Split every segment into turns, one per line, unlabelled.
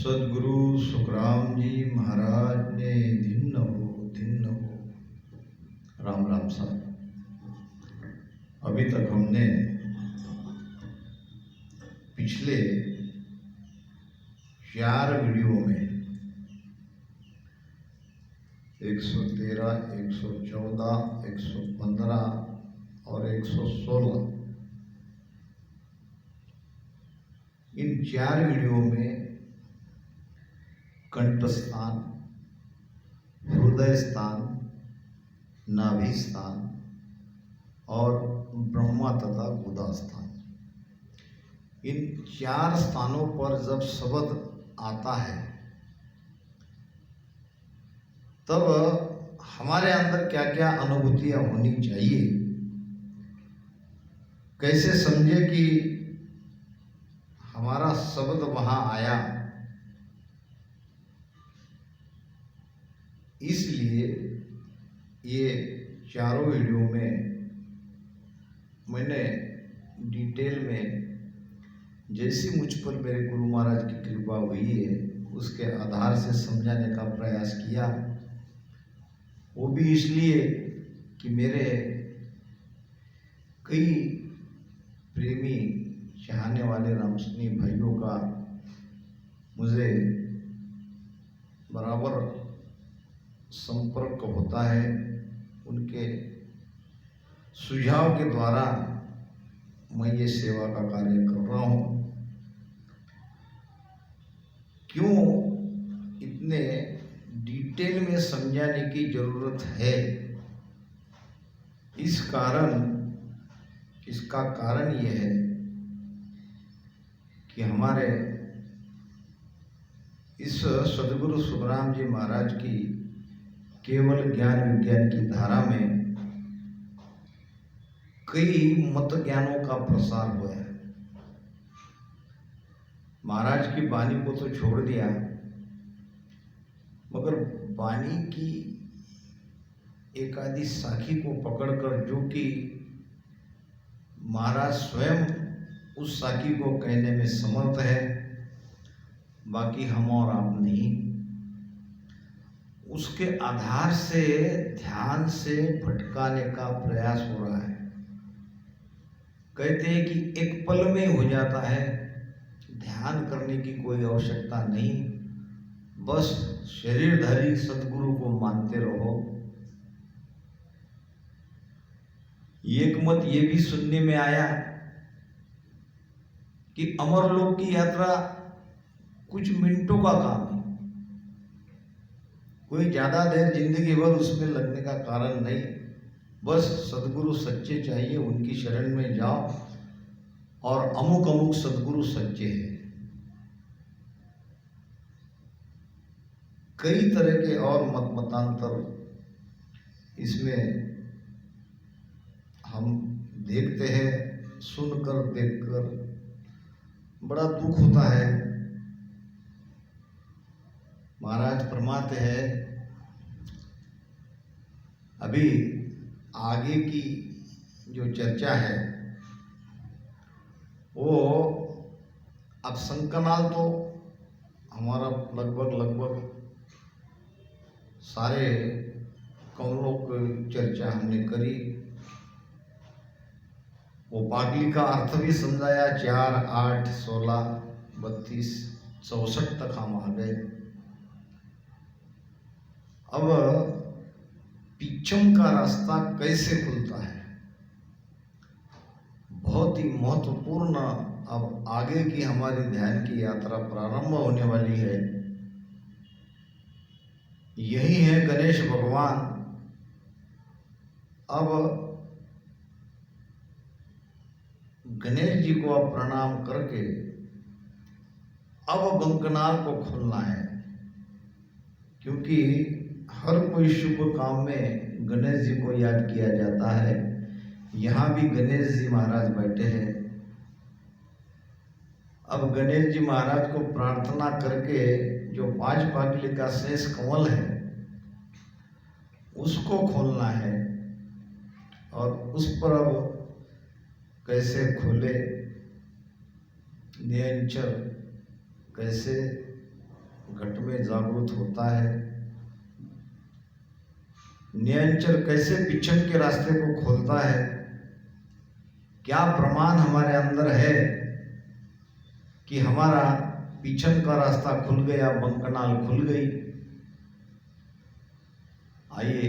सदगुरु सुखराम जी महाराज ने दिन हो। राम राम साहब। अभी तक हमने पिछले 4 वीडियो में 113, 114, 115 और 116 इन 4 वीडियो में कंठ स्थान, हृदय स्थान, नाभि स्थान और ब्रह्मा तथा गुदा स्थान, इन 4 स्थानों पर जब शब्द आता है तब हमारे अंदर क्या क्या अनुभूतियां होनी चाहिए, कैसे समझे कि हमारा शब्द वहां आया। इसलिए ये चारों वीडियो में मैंने डिटेल में जैसी मुझ पर मेरे गुरु महाराज की कृपा हुई है उसके आधार से समझाने का प्रयास किया। वो भी इसलिए कि मेरे कई प्रेमी चाहने वाले रामसुनी भाइयों का मुझे बराबर संपर्क होता है। उनके सुझाव के द्वारा मैं ये सेवा का कार्य कर रहा हूँ। क्यों इतने डिटेल में समझाने की जरूरत है? इसका कारण यह है कि हमारे इस सदगुरु सुखराम जी महाराज की केवल ज्ञान विज्ञान की धारा में कई मत ज्ञानों का प्रसार हुआ है। महाराज की वाणी को तो छोड़ दिया, मगर वाणी की एक आदि साखी को पकड़कर, जो कि महाराज स्वयं उस साखी को कहने में समर्थ है, बाकी हम और आप नहीं, उसके आधार से ध्यान से भटकाने का प्रयास हो रहा है। कहते हैं कि एक पल में हो जाता है, ध्यान करने की कोई आवश्यकता नहीं, बस शरीरधारी सदगुरु को मानते रहो। एक मत ये भी सुनने में आया कि अमरलोक की यात्रा कुछ मिनटों का काम है, कोई ज्यादा देर जिंदगी भर उसमें लगने का कारण नहीं। बस सदगुरु सच्चे चाहिए, उनकी शरण में जाओ और अमुक अमुक सदगुरु सच्चे हैं। कई तरह के और मतांतर इसमें हम देखते हैं, सुनकर देखकर बड़ा दुख होता है। महाराज फरमाते हैं, अभी आगे की जो चर्चा है वो अब संकनाल तो हमारा लगभग सारे कौनों की चर्चा हमने करी। वो पाटली का अर्थ भी समझाया। 4, 8, 16, 32, 64 तक हम आ गए। अब पिछम का रास्ता कैसे खुलता है, बहुत ही महत्वपूर्ण। अब आगे की हमारी ध्यान की यात्रा प्रारंभ होने वाली है। यही है गणेश भगवान। अब गणेश जी को अब प्रणाम करके अब बंकनाल को खोलना है, क्योंकि हर कोई शुभ काम में गणेश जी को याद किया जाता है। यहाँ भी गणेश जी महाराज बैठे हैं। अब गणेश जी महाराज को प्रार्थना करके जो 5 पाटली का शेष कमल है उसको खोलना है, और उस पर अब कैसे खोले, नियंचल कैसे घट में जागृत होता है। नियंचर कैसे पिछम के रास्ते को खोलता है, क्या प्रमाण हमारे अंदर है कि हमारा पिछम का रास्ता खुल गया, बंकनाल खुल गई। आइए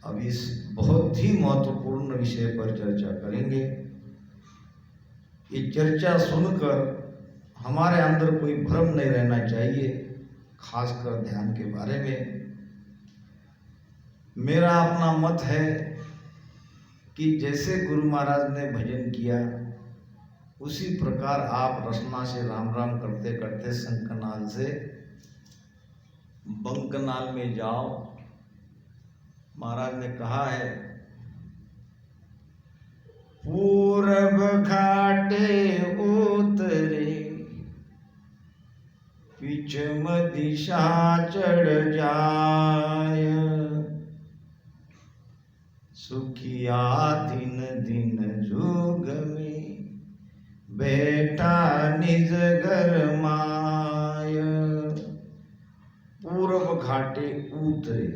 अब इस बहुत ही महत्वपूर्ण विषय पर चर्चा करेंगे। ये चर्चा सुनकर हमारे अंदर कोई भ्रम नहीं रहना चाहिए, खासकर ध्यान के बारे में। मेरा अपना मत है कि जैसे गुरु महाराज ने भजन किया उसी प्रकार आप रसना से राम राम करते करते शंखनाल से बंकनाल में जाओ। महाराज ने कहा है, पूरब घाटे उतरे पिछम दिशा चढ़ जाय, सुखिया दिन दिन जुग में बैठा निज घर माय। पूरब घाटे उतरे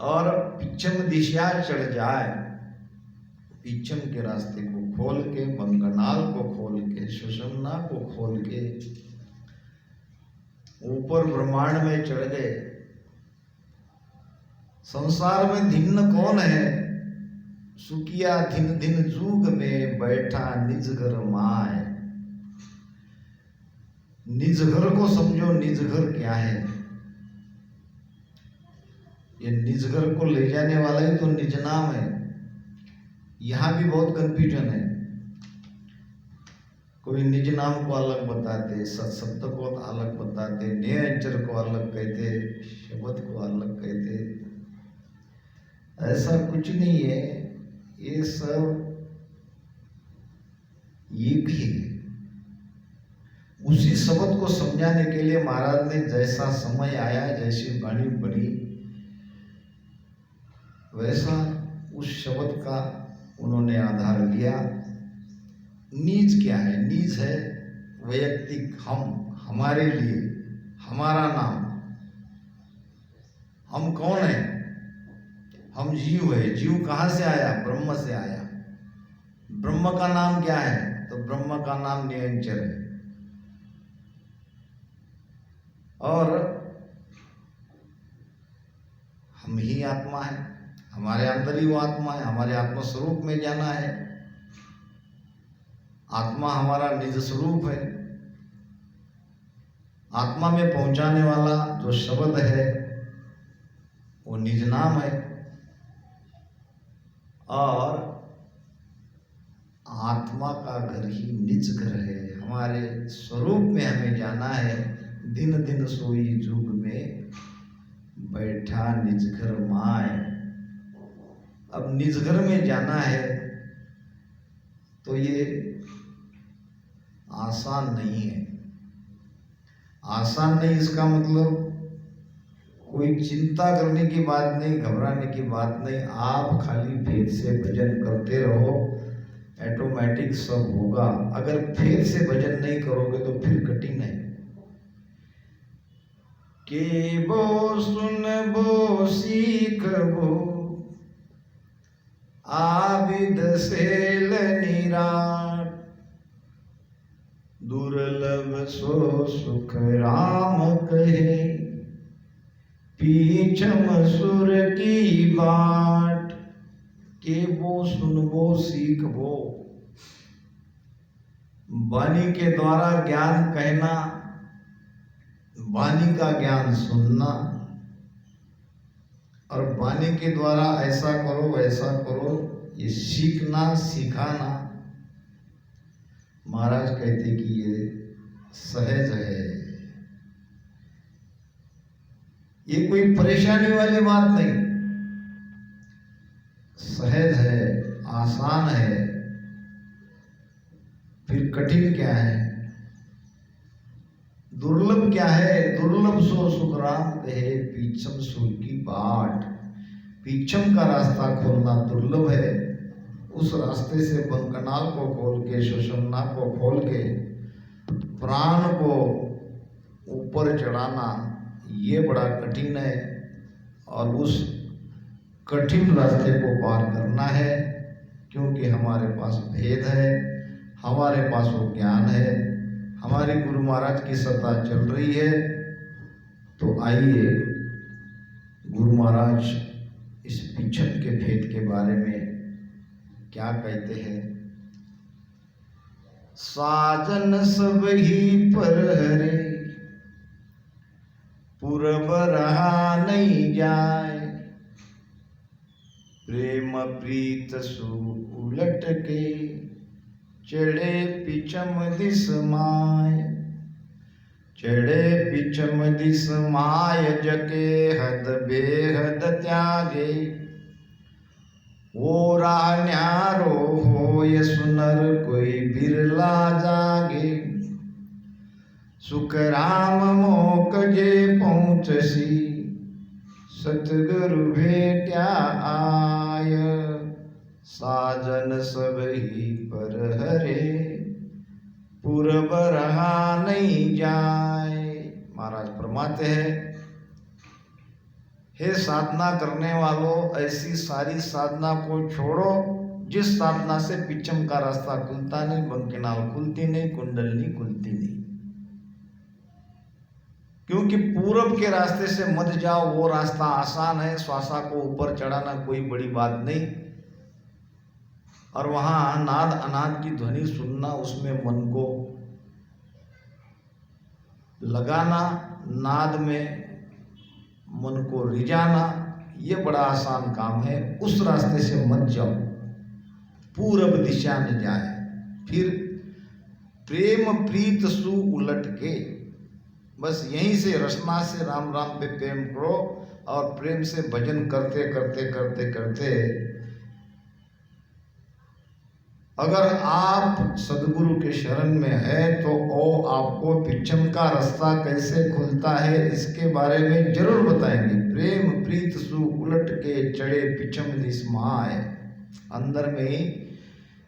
और पिछम दिशा चढ़ जाए। पिछम के रास्ते को खोल के, बंकनाल को खोल के, सुषमना को खोल के ऊपर ब्रह्मांड में चढ़ गए। संसार में धिन्न कौन है? सुखिया धिन धिन जुग में बैठा निज घर माय। निज घर को समझो, निज घर क्या है? ये निज घर को ले जाने वाला ही तो निज नाम है। यहां भी बहुत कंफ्यूजन है। कोई निज नाम को अलग बताते, सत्शब्द को अलग बताते, नियंचर को अलग कहते, शब्द को अलग कहते। ऐसा कुछ नहीं है, ये सब एक ही है। उसी शब्द को समझाने के लिए महाराज ने जैसा समय आया, जैसी वाणी बनी, वैसा उस शब्द का उन्होंने आधार लिया। निज क्या है? निज है वैयक्तिक, हम, हमारे लिए, हमारा नाम। हम कौन है? हम जीव है। जीव कहाँ से आया? ब्रह्म से आया। ब्रह्म का नाम क्या है? तो ब्रह्म का नाम नियंचर है। और हम ही आत्मा है, हमारे अंदर ही वो आत्मा है। हमारे आत्मा स्वरूप में जाना है। आत्मा हमारा निज स्वरूप है। आत्मा में पहुंचाने वाला जो शब्द है वो निज नाम है। और आत्मा का घर ही निज घर है। हमारे स्वरूप में हमें जाना है। दिन दिन सोई जुग में बैठा निज घर माय। अब निज घर में जाना है तो ये आसान नहीं है। आसान नहीं, इसका मतलब कोई चिंता करने की बात नहीं, घबराने की बात नहीं। आप खाली फेर से भजन करते रहो, ऑटोमेटिक सब होगा। अगर फेर से भजन नहीं करोगे तो फिर कठिन है। के बो सुन बो सीख बो आबिद सेल निराट, दुर्लभ सो सुख राम कहे पीछम सुर की बाट। के बो सुन बो सीख बो, वाणी के द्वारा ज्ञान कहना, वाणी का ज्ञान सुनना, और वाणी के द्वारा ऐसा करो वैसा करो, ये सीखना सिखाना। महाराज कहते कि ये सहज है, ये कोई परेशानी वाली बात नहीं, सहज है, आसान है। फिर कठिन क्या है? दुर्लभ क्या है? दुर्लभ सो सुख राम कहे पीछम सुर की बाट। पीछम का रास्ता खोलना दुर्लभ है। उस रास्ते से बंकनाल को खोल के, सुषमना को खोल के प्राण को ऊपर चढ़ाना ये बड़ा कठिन है, और उस कठिन रास्ते को पार करना है, क्योंकि हमारे पास भेद है, हमारे पास वो ज्ञान है, हमारे गुरु महाराज की सत्ता चल रही है। तो आइए गुरु महाराज इस पिछम के भेद के बारे में क्या कहते हैं। साजन सब ही पर हरे, पूरब रहा नहीं जाए, प्रेम प्रीत सु उलट के, चढ़े पिछम दिस माय, चढ़े पिछम दिस माय, जके हद बेहद त्यागे, वो राह न्यारो होय सुनर कोई बिरला जागे, सुख राम मोक जे पहुँचसी, सतगुरु भेट्या आय, साजन सब ही पर हरे, पूरब रहा नहीं जाए। महाराज फरमाते हैं, हे साधना करने वालों, ऐसी सारी साधना को छोड़ो जिस साधना से पिछम का रास्ता खुलता नहीं, बंकिनाल खुलती नहीं, कुंडलनी खुलती नहीं। क्योंकि पूरब के रास्ते से मत जाओ, वो रास्ता आसान है, श्वासा को ऊपर चढ़ाना कोई बड़ी बात नहीं, और वहां नाद अनाद की ध्वनि सुनना, उसमें मन को लगाना, नाद में मन को रिझाना, ये बड़ा आसान काम है। उस रास्ते से मत जाओ, पूरब दिशा में जाए। फिर प्रेम प्रीत सु उलट के, बस यहीं से रसना से राम राम पे प्रेम करो, और प्रेम से भजन करते करते करते करते अगर आप सदगुरु के शरण में है तो वो आपको पिछम का रास्ता कैसे खुलता है इसके बारे में जरूर बताएंगे। प्रेम प्रीत सु उलट के, चढ़े पिछम दिस माय, अंदर में ही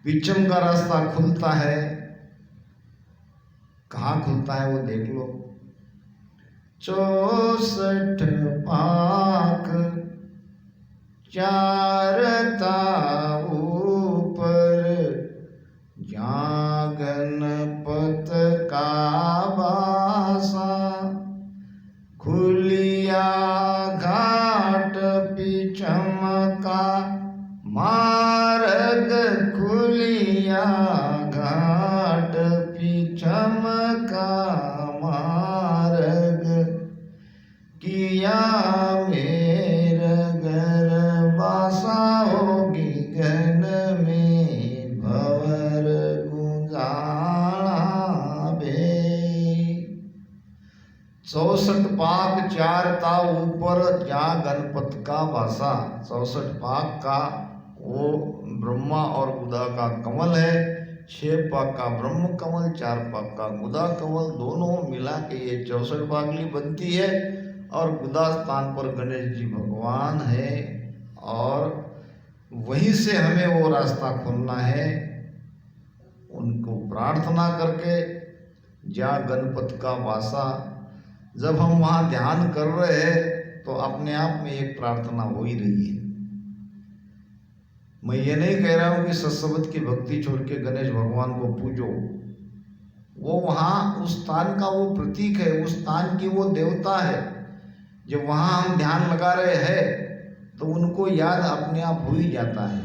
पिछम का रास्ता खुलता है। कहाँ खुलता है वो देख लो। 64 पाक चारता ऊपर, जहाँ गणपत का बासा, खुलिया घाट पिछम का मार्ग, खुलिया घाट पिछम का मार्ग, किया मेरा घर बासा, होगी गन में भवर गुंजाला बे। 64 पाक चार ता ऊपर, जा गणपत का वासा। 64 पाक का वो ब्रह्मा और गुदा का कमल है, 6 पाक का ब्रह्म कमल, 4 पाक का गुदा कमल, दोनों मिला के ये 64 पागली बनती है। और गुदा स्थान पर गणेश जी भगवान है, और वहीं से हमें वो रास्ता खोलना है, उनको प्रार्थना करके। जा गणपत का वासा, जब हम वहाँ ध्यान कर रहे हैं तो अपने आप में एक प्रार्थना हो ही रही है। मैं ये नहीं कह रहा हूँ कि सत्संग की भक्ति छोड़ के गणेश भगवान को पूजो, वो वहाँ उस स्थान का वो प्रतीक है, उस स्थान की वो देवता है। जब वहाँ हम ध्यान लगा रहे हैं तो उनको याद अपने आप हो ही जाता है,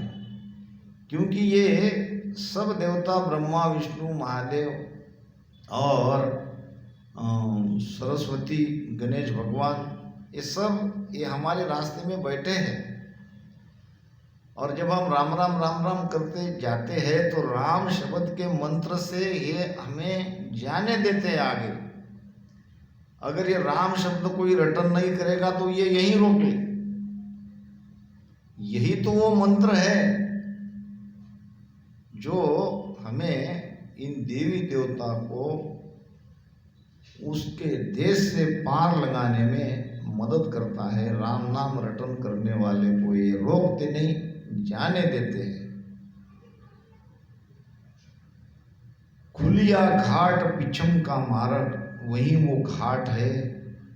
क्योंकि ये सब देवता ब्रह्मा विष्णु महादेव और सरस्वती गणेश भगवान, ये हमारे रास्ते में बैठे हैं। और जब हम राम राम राम राम करते जाते हैं तो राम शब्द के मंत्र से ये हमें जाने देते हैं आगे। अगर ये राम शब्द कोई रटन नहीं करेगा तो ये यहीं रोक ले। यही तो वो मंत्र है जो हमें इन देवी देवता को उसके देश से पार लगाने में मदद करता है। राम नाम रटन करने वाले को ये रोकते नहीं, जाने देते हैं। खुल भूलिया घाट पिछम का मार्ग, वही वो घाट है,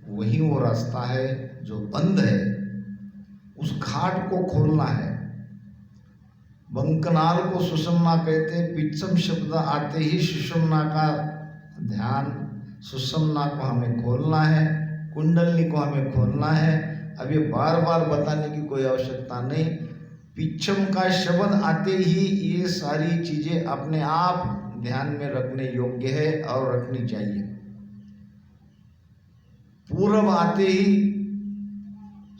वही वो रास्ता है जो बंद है, उस घाट को खोलना है। बंकनाल को सुषुम्ना कहते हैं। पिछम शब्द आते ही सुषुम्ना का ध्यान, सुषुम्ना को हमें खोलना है, कुंडलनी को हमें खोलना है। अब ये बार बार बताने की कोई आवश्यकता नहीं। पिछम का शब्द आते ही ये सारी चीजें अपने आप ध्यान में रखने योग्य है और रखनी चाहिए। पूर्व आते ही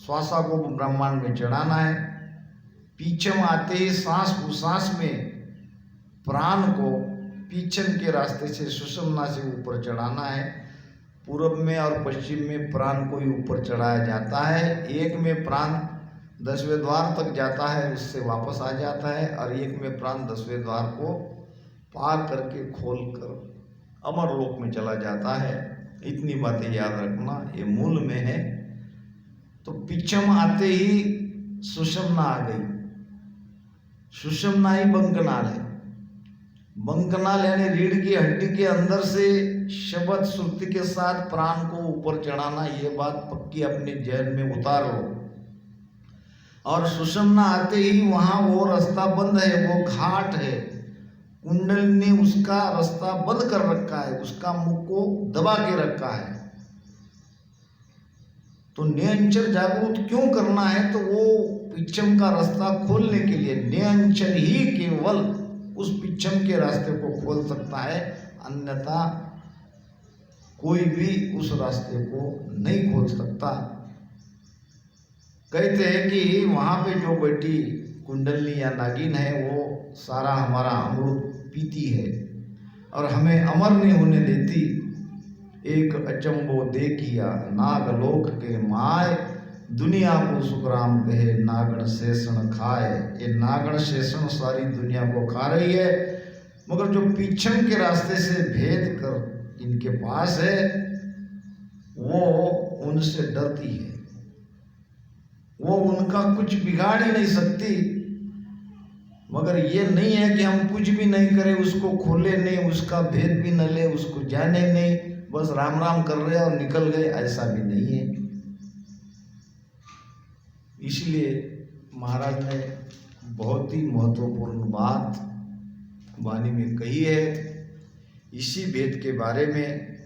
श्वासा को ब्रह्मांड में चढ़ाना है। पीछम आते ही सांस उसास में प्राण को पीछम के रास्ते से सुषुम्ना से ऊपर चढ़ाना है। पूर्व में और पश्चिम में प्राण को ही ऊपर चढ़ाया जाता है। एक में प्राण 10वें द्वार तक जाता है, उससे वापस आ जाता है, और एक में प्राण 10वें द्वार को पार करके खोल कर अमर लोक में चला जाता है। इतनी बातें याद रखना, ये मूल में है। तो पिछम आते ही सुषुम्ना आ गई। सुषुम्ना ही बंकनाल है। बंकनाल यानी रीढ़ की हड्डी के अंदर से शब्द श्रुति के साथ प्राण को ऊपर चढ़ाना, ये बात पक्की अपने जहन में उतार लो। और सुषुम्ना आते ही वहां वो रास्ता बंद है, वो घाट है। कुंडली ने उसका रास्ता बंद कर रखा है, उसका मुख को दबा के रखा है। तो निरंतर जागृत क्यों करना है? तो वो पिछम का रास्ता खोलने के लिए निरंतर ही केवल उस पिछम के रास्ते को खोल सकता है, अन्यथा कोई भी उस रास्ते को नहीं खोल सकता। कहते हैं कि वहां पे जो बैठी कुंडली या नागिन है, वो सारा हमारा अमृत पीती है और हमें अमर नहीं होने देती। एक अचंबो देखिया नागलोक के माय, दुनिया को सुखराम कहे नागण शेषण खाए। ये नागण शेषण सारी दुनिया को खा रही है, मगर जो पीछम के रास्ते से भेद कर इनके पास है, वो उनसे डरती है। वो उनका कुछ बिगाड़ ही नहीं सकती। मगर ये नहीं है कि हम कुछ भी नहीं करें, उसको खोले नहीं, उसका भेद भी न ले, उसको जाने नहीं, बस राम राम कर रहे और निकल गए, ऐसा भी नहीं है। इसलिए महाराज ने बहुत ही महत्वपूर्ण बात वाणी में कही है इसी भेद के बारे में।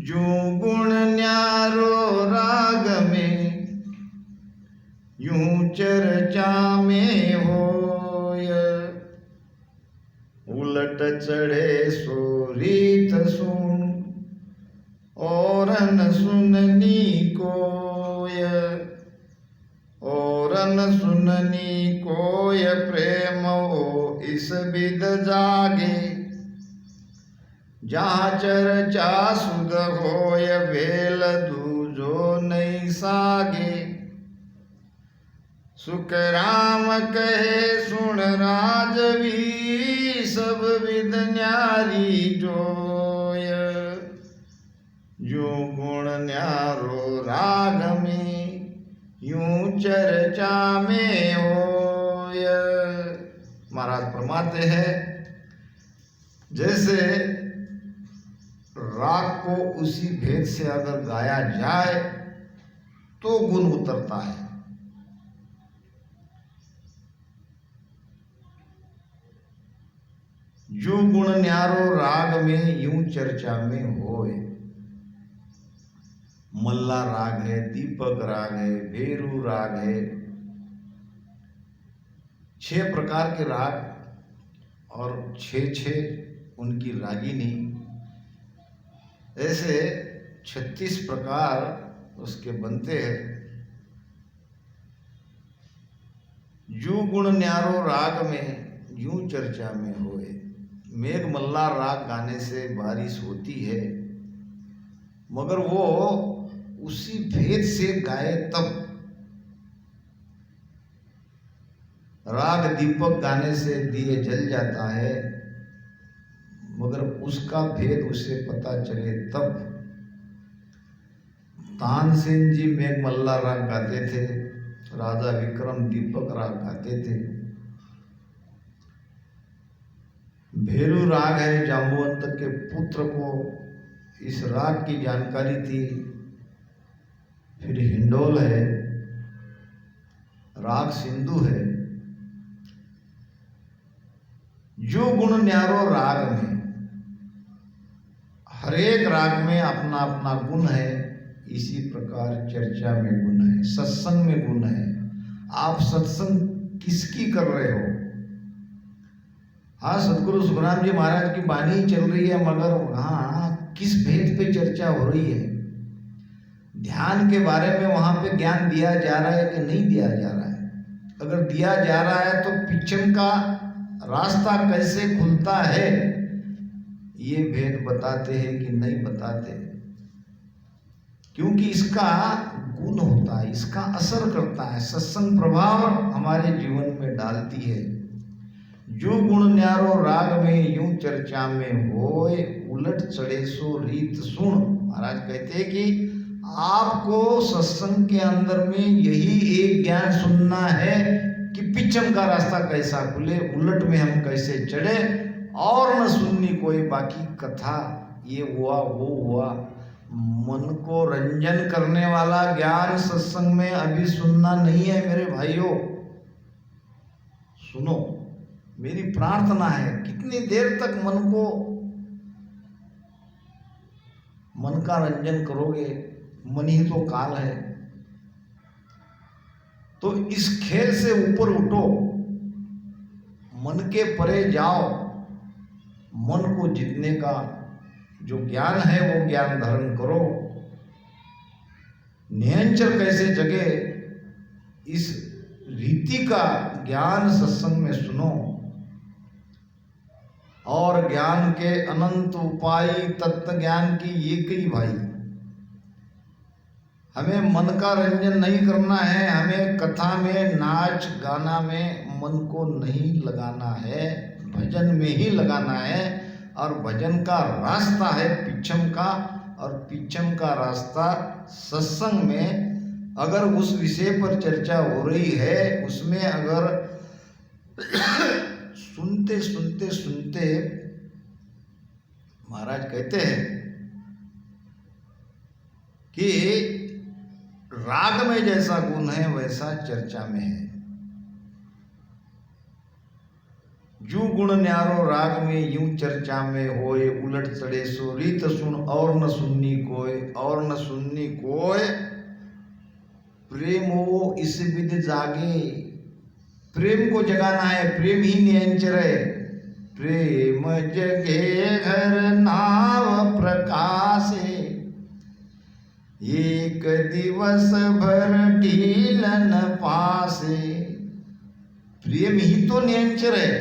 जो गुण न्यारो राग में, यूं चर्चा में होय, उलट चढ़े सो रीत सुन, औरन सुननी कोय, औरन सुननी कोय प्रेम हो इस विद जागे। जहाँ चर्चा सुध होय भेल दूजो नहीं सागे। सुख राम कहे सुन राजवी, सब विद न्यारी जोय। जो गुण न्यारो राग में, यूं चर्चा में होय। महाराज फरमाते हैं, जैसे राग को उसी भेद से अगर गाया जाए तो गुण उतरता है। जो गुण न्यारो राग में यूं चर्चा में होए। मल्ला राग है, दीपक राग है, भेरू राग है, 6 प्रकार के राग और 6 उनकी रागिनी, ऐसे 36 प्रकार उसके बनते हैं। जो गुण न्यारो राग में यूं चर्चा में होए। मेघ मल्ला राग गाने से बारिश होती है, मगर वो उसी भेद से गाए तब। राग दीपक गाने से दिए जल जाता है, मगर उसका भेद उसे पता चले तब। तानसेन जी मेघ मल्ला राग गाते थे, राजा विक्रम दीपक राग गाते थे। भेरू राग है, जाम्बुवंत के पुत्र को इस राग की जानकारी थी। फिर हिंडोल है, राग सिंधु है। जो गुण न्यारो राग में, हरेक राग में अपना अपना गुण है। इसी प्रकार चर्चा में गुण है, सत्संग में गुण है। आप सत्संग किसकी कर रहे हो? हाँ, सदगुरु सुखराम जी महाराज की वाणी चल रही है, मगर वहाँ किस भेद पे चर्चा हो रही है? ध्यान के बारे में वहाँ पे ज्ञान दिया जा रहा है कि नहीं दिया जा रहा है? अगर दिया जा रहा है तो पिछम का रास्ता कैसे खुलता है, ये भेद बताते हैं कि नहीं बताते? क्योंकि इसका गुण होता है, इसका असर करता है, सत्संग प्रभाव हमारे जीवन में डालती है। जो गुण न्यारो राग में यूं चर्चा में होए, उलट चढ़े सो रीत सुन। महाराज कहते हैं कि आपको सत्संग के अंदर में यही एक ज्ञान सुनना है कि पिछम का रास्ता कैसा खुले, उलट में हम कैसे चढ़े, और न सुननी कोई बाकी कथा, ये हुआ वो हुआ। मन को रंजन करने वाला ज्ञान सत्संग में अभी सुनना नहीं है मेरे भाइयों। सुनो, मेरी प्रार्थना है, कितनी देर तक मन का रंजन करोगे? मन ही तो काल है। तो इस खेल से ऊपर उठो, मन के परे जाओ, मन को जीतने का जो ज्ञान है वो ज्ञान धारण करो। नियंचर कैसे जगे, इस रीति का ज्ञान सत्संग में सुनो। और ज्ञान के अनंत उपाय तत्व ज्ञान की एक ही भाई। हमें मन का रंजन नहीं करना है, हमें कथा में, नाच गाना में मन को नहीं लगाना है, भजन में ही लगाना है। और भजन का रास्ता है पिछम का, और पिछम का रास्ता सत्संग में अगर उस विषय पर चर्चा हो रही है, उसमें अगर सुनते सुनते सुनते महाराज कहते हैं कि राग में जैसा गुण है वैसा चर्चा में है। जो गुण न्यारो राग में यूं चर्चा में होए, उलट चढ़े सो रीत सुन, और न सुननी कोय, और न सुननी कोय। प्रेम हो इस विध जागे, प्रेम को जगाना है, प्रेम ही नियंचर है। प्रेम जगे घर नाव प्रकाशे, एक दिवस भर ढीलन पासे। प्रेम ही तो नियंचर है,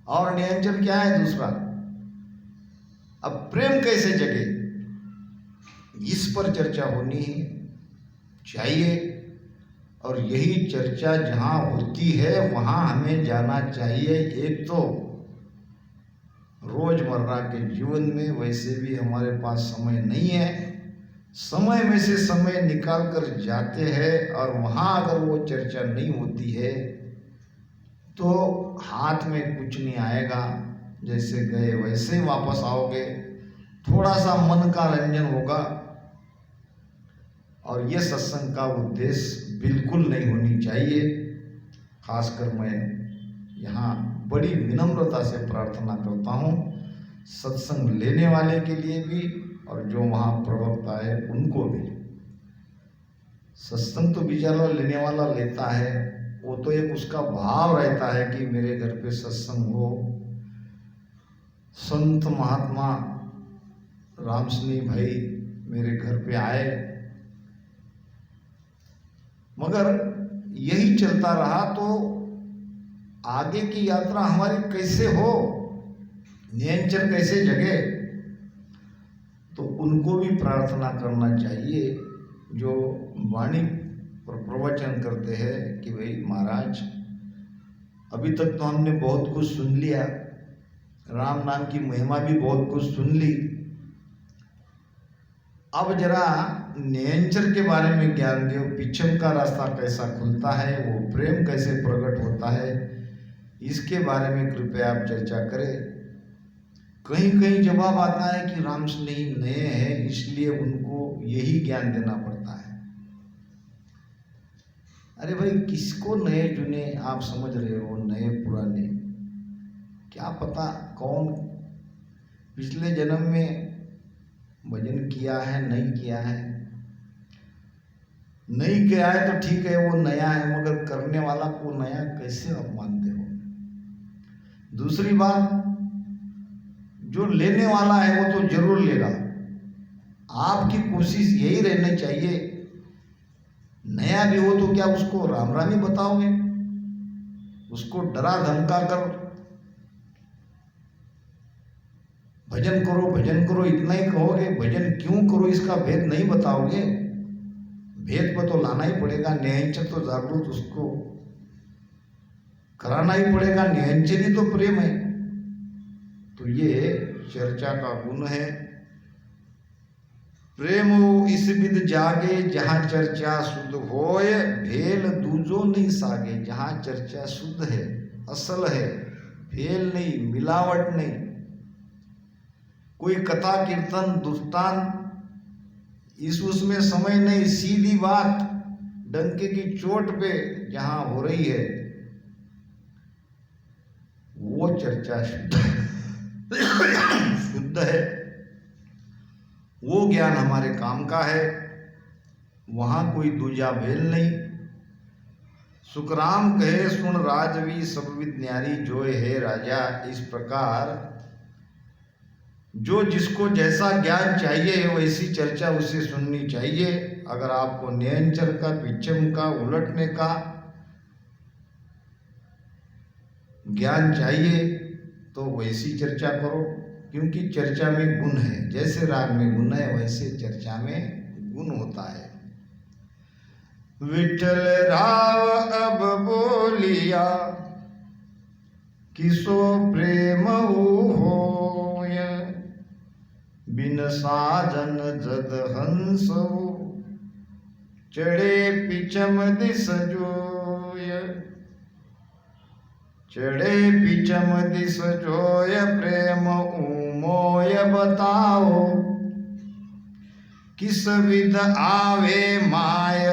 और नियंचर क्या है दूसरा? अब प्रेम कैसे जगे, इस पर चर्चा होनी चाहिए। और यही चर्चा जहाँ होती है वहाँ हमें जाना चाहिए। एक तो रोजमर्रा के जीवन में वैसे भी हमारे पास समय नहीं है, समय में से समय निकाल कर जाते हैं, और वहाँ अगर वो चर्चा नहीं होती है तो हाथ में कुछ नहीं आएगा, जैसे गए वैसे वापस आओगे। थोड़ा सा मन का रंजन होगा, और ये सत्संग का उद्देश्य बिल्कुल नहीं होनी चाहिए। खासकर मैं यहाँ बड़ी विनम्रता से प्रार्थना करता हूँ सत्संग लेने वाले के लिए भी, और जो वहाँ प्रवक्ता है उनको भी। सत्संग तो बेचारा लेने वाला लेता है, वो तो एक उसका भाव रहता है कि मेरे घर पे सत्संग हो, संत महात्मा रामसनी भाई मेरे घर पे आए। मगर यही चलता रहा तो आगे की यात्रा हमारी कैसे हो, नियंचर कैसे जगे? तो उनको भी प्रार्थना करना चाहिए जो वाणी पर प्रवचन करते हैं कि भाई महाराज, अभी तक तो हमने बहुत कुछ सुन लिया, राम नाम की महिमा भी बहुत कुछ सुन ली, अब जरा नियंचर के बारे में ज्ञान दो, पिछम का रास्ता कैसा खुलता है, वो प्रेम कैसे प्रकट होता है, इसके बारे में कृपया आप चर्चा करें। कहीं कहीं जवाब आता है कि रामस्नेही नए हैं इसलिए उनको यही ज्ञान देना पड़ता है। अरे भाई, किसको नए जुने आप समझ रहे हो, नए पुराने? क्या पता कौन पिछले जन्म में भजन किया है, नहीं किया है। नहीं किया है तो ठीक है, वो नया है, मगर करने वाला को नया कैसे आप मानते हो? दूसरी बात, जो लेने वाला है वो तो जरूर लेगा। आपकी कोशिश यही रहनी चाहिए, नया भी हो तो क्या उसको राम राम ही बताओगे? उसको डरा धमका कर भजन करो भजन करो इतना ही कहोगे, भजन क्यों करो इसका भेद नहीं बताओगे? भेद पर तो लाना ही पड़ेगा, निहंचर तो जागरूक उसको कराना ही पड़ेगा। निहंचर ही तो प्रेम है। तो ये चर्चा का गुण है। प्रेम इस विध जागे जहाँ चर्चा शुद्ध होय, भेल दूजो नहीं सागे। जहाँ चर्चा शुद्ध है, असल है, भेल नहीं, मिलावट नहीं, कोई कथा कीर्तन दुष्टान इस उसमें समय नहीं, सीधी बात डंके की चोट पे जहां हो रही है वो चर्चा शुद्ध है, वो ज्ञान हमारे काम का है। वहां कोई दूजा भेल नहीं। सुखराम कहे सुन राजवी सब विद्यारी जोय है राजा। इस प्रकार जो जिसको जैसा ज्ञान चाहिए वैसी चर्चा उसे सुननी चाहिए। अगर आपको नियंचर का, पिछम का, उलटने का ज्ञान चाहिए तो वैसी चर्चा करो, क्योंकि चर्चा में गुण है। जैसे राग में गुण है वैसे चर्चा में गुण होता है। विठल राव अब बोलिया किसो प्रेम होय, बिन साजन जद हंस चढ़े पिचम दिस जोय। चढ़े पिचम दिस जोय प्रेम उमोय बताओ, किस विध आवे माय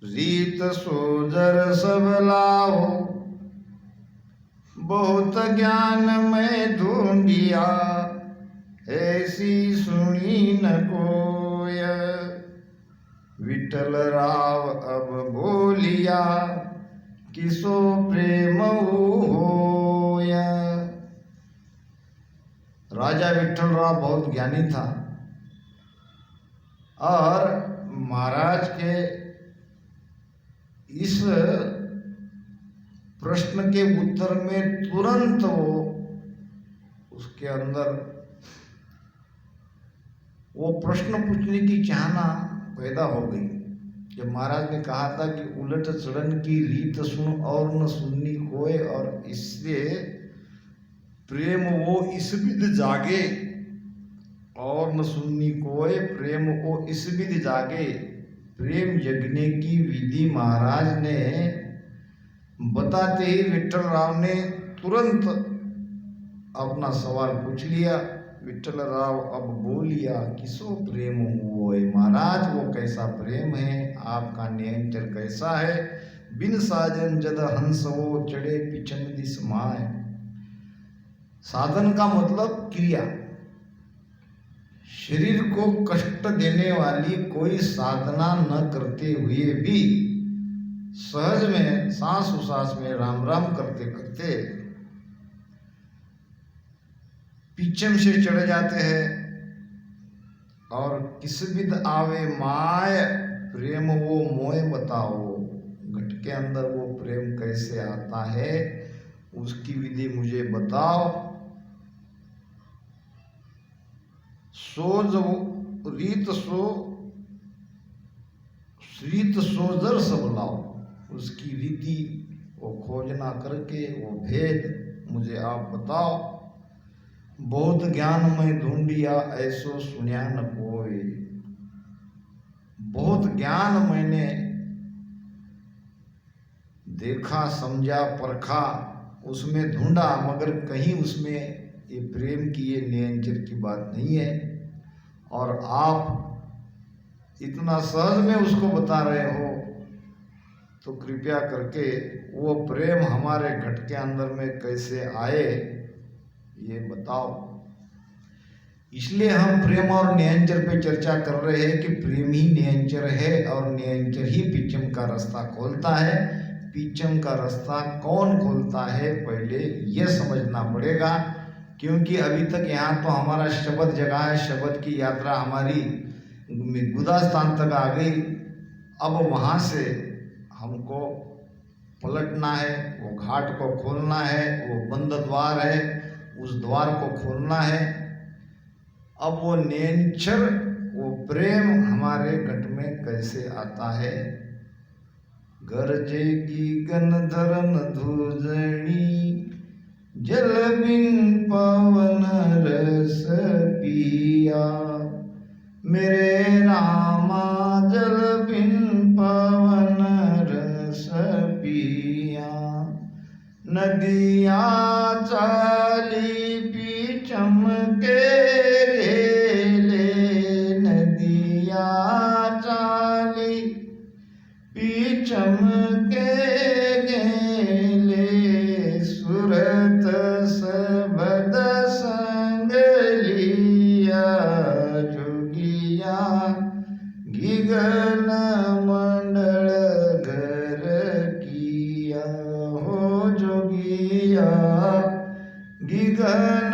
रीत सोजर सब लाओ। बहुत ज्ञान मैं ढूंढिया ऐसी सुनी न कोय। विठल राव अब बोलिया किसो प्रेम होय। राजा विठल राव बहुत ज्ञानी था और महाराज के इस प्रश्न के उत्तर में तुरंत उसके अंदर वो प्रश्न पूछने की चाहना पैदा हो गई। जब महाराज ने कहा था कि उलट चढ़न की रीत सुन और न सुननी कोय, और इससे प्रेम वो इस विध जागे और न सुननी कोय, प्रेम वो इस विध जागे। प्रेम जगने की विधि महाराज ने बताते ही विठल राव ने तुरंत अपना सवाल पूछ लिया। विठल राव अब बोलिया किसो प्रेम होय। महाराज वो कैसा प्रेम है, आपका नियंत्रण कैसा है। बिन साजन जद हंस वो चढ़े पिछन दिस माय। साधन का मतलब क्रिया। शरीर को कष्ट देने वाली कोई साधना न करते हुए भी सहज में सांस उसास में राम राम करते करते पीछम से चढ़ जाते हैं। और किस विध आवे माय, प्रेम वो मोय बताओ। घट के अंदर वो प्रेम कैसे आता है उसकी विधि मुझे बताओ। सोज रीत सोजर सब लाओ। उसकी रीति वो खोजना करके वो भेद मुझे आप बताओ। बहुत ज्ञान मैं ढूंढिया ऐसो सुनिया न कोई। बहुत ज्ञान मैंने देखा, समझा, परखा, उसमें ढूंढा, मगर कहीं उसमें ये प्रेम की, ये निरंजन की बात नहीं है। और आप इतना सहज में उसको बता रहे हो, तो कृपया करके वो प्रेम हमारे घट के अंदर में कैसे आए ये बताओ। इसलिए हम प्रेम और निरंजन पे चर्चा कर रहे हैं कि प्रेम ही निरंजन है और निरंजन ही पिचम का रास्ता खोलता है। पिचम का रास्ता कौन खोलता है, पहले ये समझना पड़ेगा, क्योंकि अभी तक यहाँ तो हमारा शब्द जगह है, शब्द की यात्रा हमारी गुदा स्थान तक आ गई। अब वहाँ से हमको पलटना है, वो घाट को खोलना है, वो बंद द्वार है, उस द्वार को खोलना है। अब वो नेचर, वो प्रेम हमारे घट में कैसे आता है। गरजेगी गनधरन धूजणी, जल बिन पवन रस पिया, मेरे रामा जल बिन पवन रस पिया। नदिया चाली पिचम के घेले, नदिया चाली पिचम के गेले, सुरत सबद संग लिया, जोगिया गिगन मंडल घर किया, हो जोगिया गिगन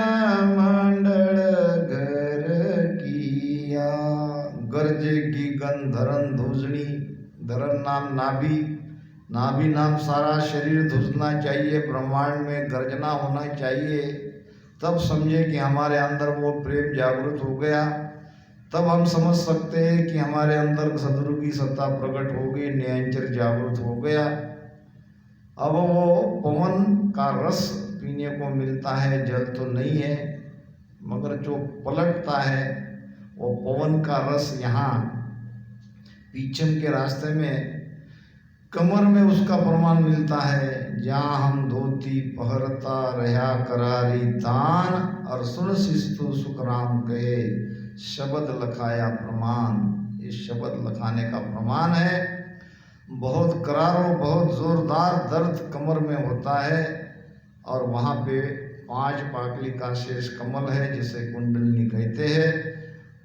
मंडल घर किया। गरजेगी गंधरन धूजनी, धरन नाम नाभि, नाभि नाम सारा शरीर धुसना चाहिए, ब्रह्मांड में गर्जना होना चाहिए, तब समझे कि हमारे अंदर वो प्रेम जागृत हो गया। तब हम समझ सकते हैं कि हमारे अंदर सदगुरु की सत्ता प्रकट हो गई, निरंजन जागृत हो गया। अब वो पवन का रस पीने को मिलता है, जल तो नहीं है, मगर जो पलटता है वो पवन का रस यहाँ पीछम के रास्ते में कमर में उसका प्रमाण मिलता है। जहाँ हम धोती पहरता रहा करारी तान, और सुन शिस्तु सुख राम कहे, शब्द लखाया प्रमाण। ये शब्द लखाने का प्रमाण है। बहुत करारो, बहुत जोरदार दर्द कमर में होता है, और वहाँ पे 5 पाकली का शेष कमल है, जिसे कुंडलनी कहते हैं।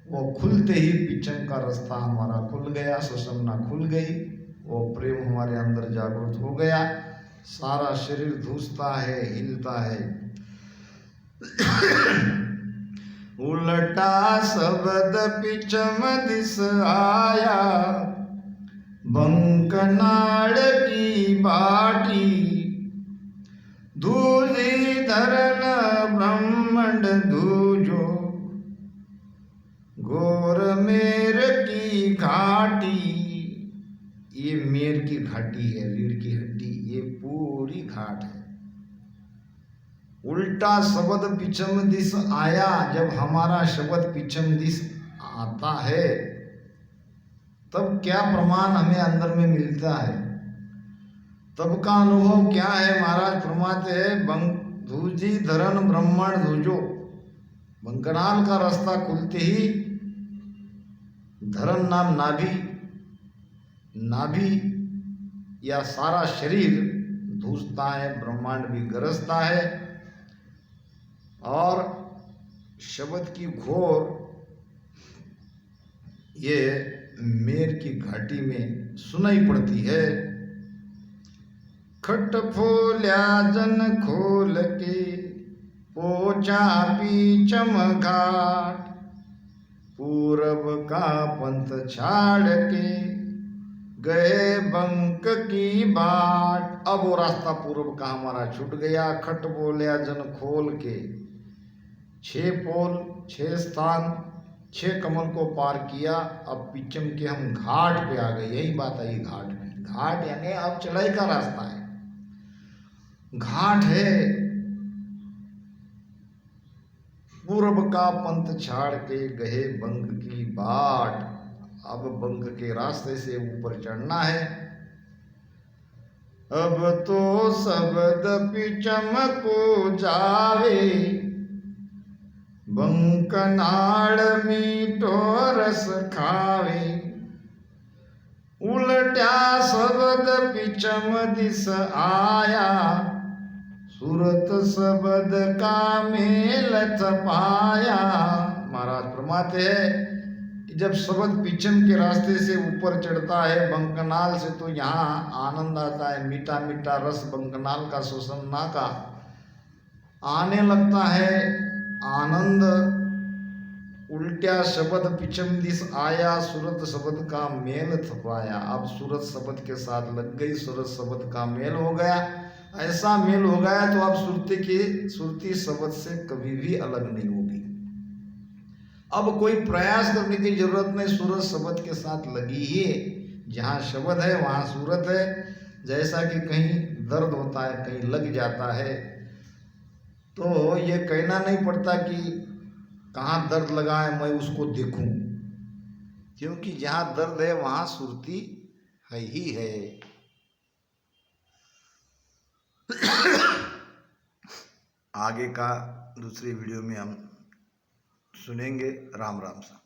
वो खुलते ही पिचम का रास्ता हमारा खुल गया, सुषमना खुल गई, वो प्रेम हमारे अंदर जागृत हो गया। सारा शरीर धूसता है, हिलता है। उलटा शब्द पिचम दिस आया, बंकनाड़ की बाटी, दूजी धरन ब्रह्मंड दूजो, गोर मेर की घाटी। ये मेर की घाटी है, रीढ़ की हड्डी, ये पूरी घाट है। उल्टा शब्द पिछम दिस आया, जब हमारा शब्द पिछम दिस आता है, तब क्या प्रमाण हमें अंदर में मिलता है, तब का अनुभव क्या है। महाराज फरमाते हैं, धूजी धरन ब्रह्मण धूजो, बंकनाल का रास्ता खुलते ही धरन नाम नाभि, नाभि या सारा शरीर धूसता है, ब्रह्मांड भी गरजता है, और शब्द की घोर ये मेर की घाटी में सुनाई पड़ती है। खट फोल्या जन खोल के, पोचा पीचम घाट, पूरब का पंथ छाड़ के, गए बंक की बाट। अब वो रास्ता पूर्व का हमारा छूट गया। खट बोलिया जन खोल के, 6 पोल 6 स्थान 6 कमल को पार किया। अब पिचम के हम घाट पे आ गए। यही बात आई घाट में। घाट यानी अब चढ़ाई का रास्ता है, घाट है। पूर्व का पंथ छाड़ के गए बंग की बाट। अब बंग के रास्ते से ऊपर चढ़ना है। अब तो शब्द पिचम को जावे, बंकनाळ मीठो रस खावे। उलट्या शब्द पिचम दिस आया, सूरत शब्द का मेल पाया। महाराज फरमाते हैं कि जब शब्द पिचम के रास्ते से ऊपर चढ़ता है बंकनाल से, तो यहाँ आनंद आता है, मीठा मीठा रस बंकनाल का सुषमना का आने लगता है, आनंद। उल्टा शब्द पिचम दिस आया, सूरत शब्द का मेल थपाया। अब सूरत शब्द के साथ लग गई, सूरत शब्द का मेल हो गया। ऐसा मेल हो गया तो अब सुरती शब्द से कभी भी अलग नहीं होगी। अब कोई प्रयास करने की जरूरत नहीं, सूरत शब्द के साथ लगी ही। जहाँ शब्द है वहाँ सूरत है। जैसा कि कहीं दर्द होता है, कहीं लग जाता है, तो ये कहना नहीं पड़ता कि कहाँ दर्द लगा है मैं उसको देखूं, क्योंकि जहाँ दर्द है वहाँ सुरती है ही है। आगे का दूसरी वीडियो में हम सुनेंगे। राम राम सा।